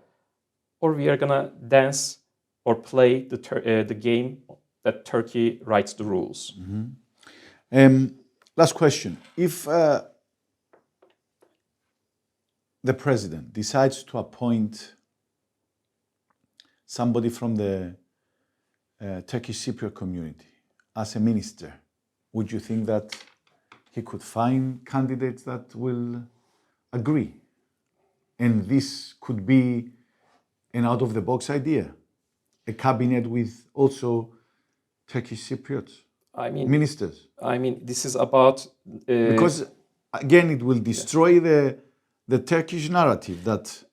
or we are going to dance or play the game that Turkey writes the rules. Mm-hmm. Last question. If the president decides to appoint somebody from the Turkish Cypriot community as a minister, would you think that he could find candidates that will agree? And this could be an out-of-the-box idea, a cabinet with also Turkish Cypriots, ministers. I mean, this is about... because, again, it will destroy the Turkish narrative that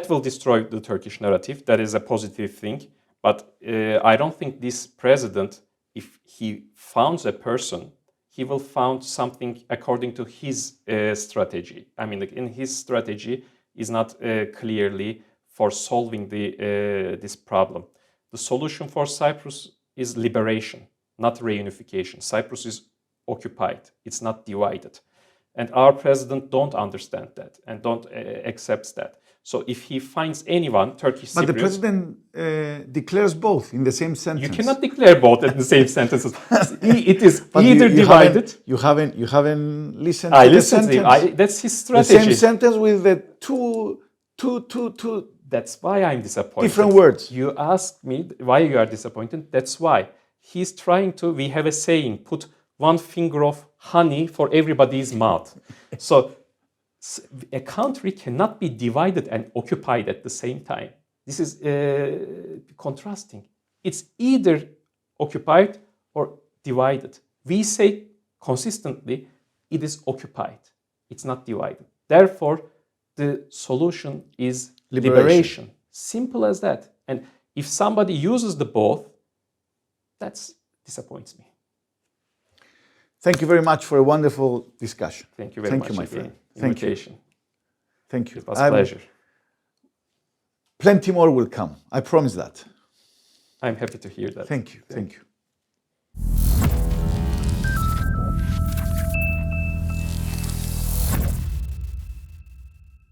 will destroy the Turkish narrative. That is a positive thing. But I don't think this president, if he founds a person, he will found something according to his strategy. I mean, in his strategy is not clearly for solving this problem. The solution for Cyprus is liberation, not reunification. Cyprus is occupied. It's not divided. And our president don't understand that and don't accept that. So if he finds anyone, Turkish But Cypriots... the president declares both in the same sentence. You cannot declare both in the same sentences. It is either divided... You haven't listened to the sentence. That's his strategy. The same sentence with the two... That's why I'm disappointed. Different words. You asked me why you are disappointed. That's why. He's trying to... We have a saying, put one finger of honey for everybody's mouth. So a country cannot be divided and occupied at the same time. This is contrasting. It's either occupied or divided. We say consistently, it is occupied. It's not divided. Therefore, the solution is liberation. Simple as that. And if somebody uses the both, that disappoints me. Thank you very much for a wonderful discussion. Thank you very much. Thank you, my friend. Thank you. Thank you. It was a pleasure. Plenty more will come. I promise that. I'm happy to hear that. Thank you. Thank you.